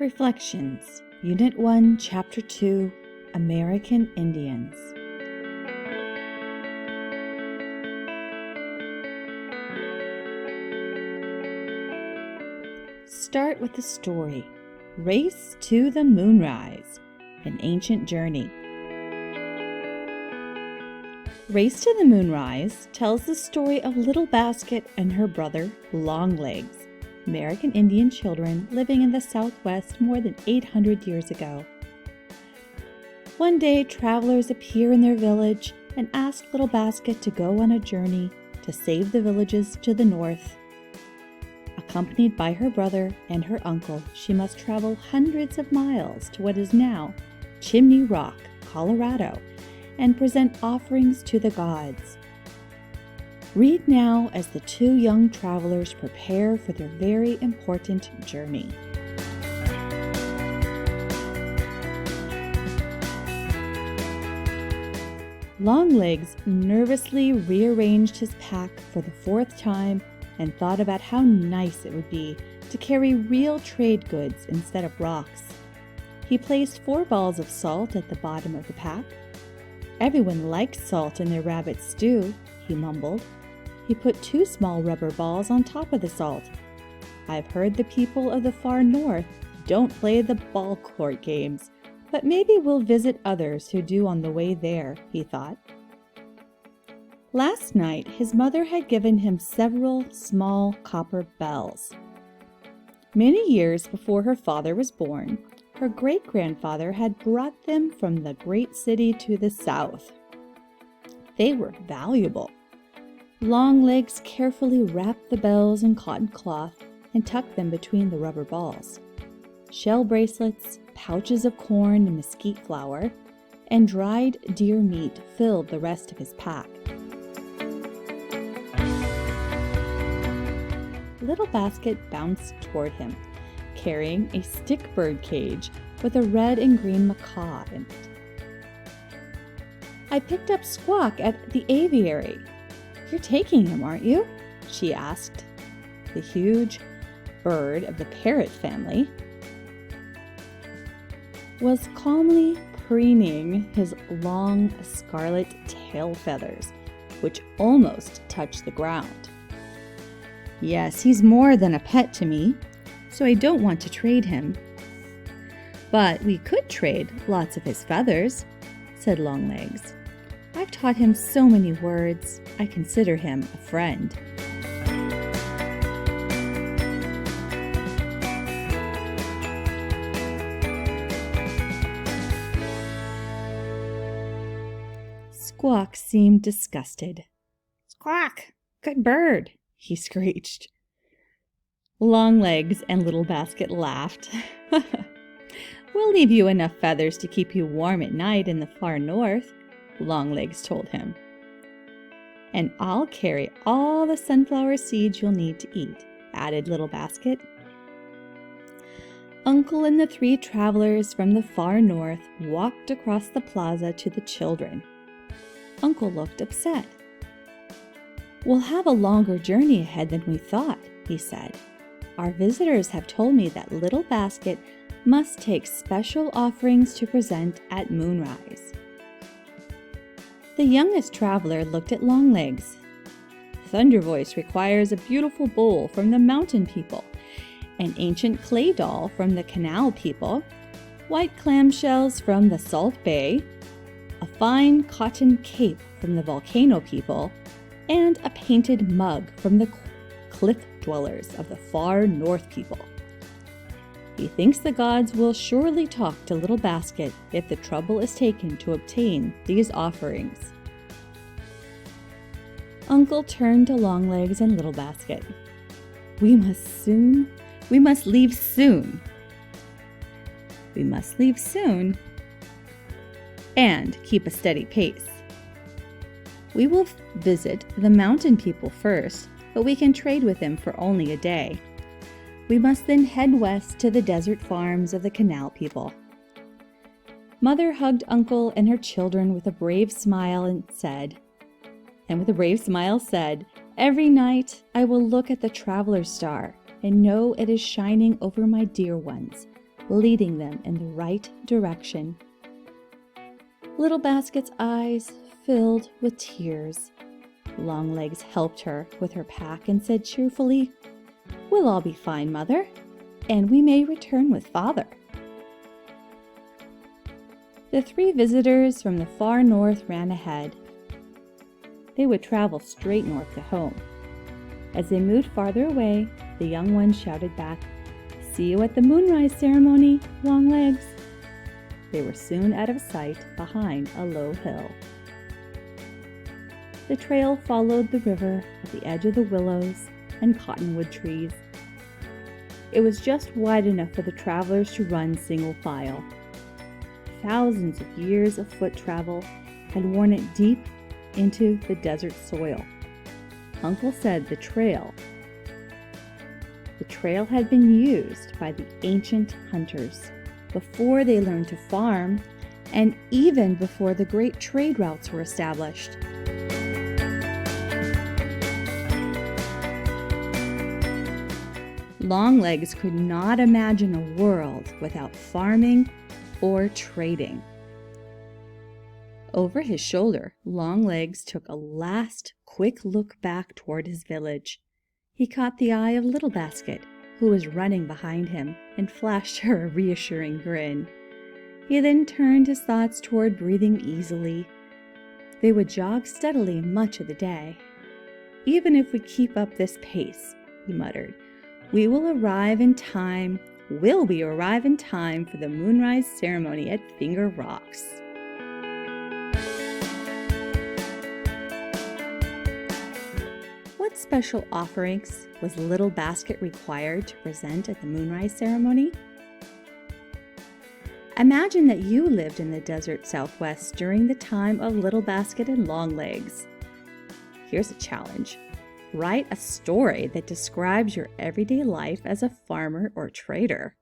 Reflections, Unit 1, Chapter 2, American Indians. Start with the story, Race to the Moonrise, an Ancient Journey. Race to the Moonrise tells the story of Little Basket and her brother, Longlegs, American Indian children living in the Southwest more than 800 years ago. One day, travelers appear in their village and ask Little Basket to go on a journey to save the villages to the north. Accompanied by her brother and her uncle, she must travel hundreds of miles to what is now Chimney Rock, Colorado, and present offerings to the gods. Read now as the two young travelers prepare for their very important journey. Longlegs nervously rearranged his pack for the fourth time and thought about how nice it would be to carry real trade goods instead of rocks. He placed 4 balls of salt at the bottom of the pack. Everyone likes salt in their rabbit stew, he mumbled. He put 2 small rubber balls on top of the salt. I've heard the people of the far north don't play the ball court games, but maybe we'll visit others who do on the way there, he thought. Last night, his mother had given him several small copper bells. Many years before her father was born, her great-grandfather had brought them from the great city to the south. They were valuable. Longlegs carefully wrapped the bells in cotton cloth and tucked them between the rubber balls. Shell bracelets, pouches of corn and mesquite flour, and dried deer meat filled the rest of his pack. Little Basket bounced toward him, carrying a stick bird cage with a red and green macaw in it. I picked up Squawk at the aviary. You're taking him, aren't you? She asked. The huge bird of the parrot family was calmly preening his long scarlet tail feathers, which almost touched the ground. Yes, he's more than a pet to me, so I don't want to trade him. But we could trade lots of his feathers, said Longlegs. I've taught him so many words. I consider him a friend. Squawk seemed disgusted. Squawk, good bird, he screeched. Longlegs and Little Basket laughed. We'll leave you enough feathers to keep you warm at night in the far north, Longlegs told him. And I'll carry all the sunflower seeds you'll need to eat, added Little Basket. Uncle and the 3 travelers from the far north walked across the plaza to the children. Uncle looked upset. We'll have a longer journey ahead than we thought, he said. Our visitors have told me that Little Basket must take special offerings to present at moonrise. The youngest traveler looked at Longlegs. Thunder Voice requires a beautiful bowl from the mountain people, an ancient clay doll from the canal people, white clamshells from the Salt Bay, a fine cotton cape from the volcano people, and a painted mug from the cliff dwellers of the far north people. He thinks the gods will surely talk to Little Basket if the trouble is taken to obtain these offerings. Uncle turned to Longlegs and Little Basket. We must leave soon. We must leave soon and keep a steady pace. We will visit the mountain people first, but we can trade with them for only a day. We must then head west to the desert farms of the canal people. Mother hugged Uncle and her children with a brave smile and said, Every night I will look at the traveler's star and know it is shining over my dear ones, leading them in the right direction. Little Basket's eyes filled with tears. Longlegs helped her with her pack and said cheerfully, "We'll all be fine, Mother, and we may return with Father." The three visitors from the far north ran ahead. They would travel straight north to home. As they moved farther away, the young one shouted back, "See you at the moonrise ceremony, Longlegs." They were soon out of sight behind a low hill. The trail followed the river at the edge of the willows and cottonwood trees. It was just wide enough for the travelers to run single file. Thousands of years of foot travel had worn it deep into the desert soil. Uncle said the trail had been used by the ancient hunters before they learned to farm and even before the great trade routes were established. Longlegs could not imagine a world without farming or trading. Over his shoulder, Longlegs took a last quick look back toward his village. He caught the eye of Little Basket, who was running behind him, and flashed her a reassuring grin. He then turned his thoughts toward breathing easily. They would jog steadily much of the day. "Even if we keep up this pace," he muttered, We'll arrive in time for the moonrise ceremony at Finger Rocks." What special offerings was Little Basket required to present at the moonrise ceremony? Imagine that you lived in the desert Southwest during the time of Little Basket and Longlegs. Here's a challenge. Write a story that describes your everyday life as a farmer or trader.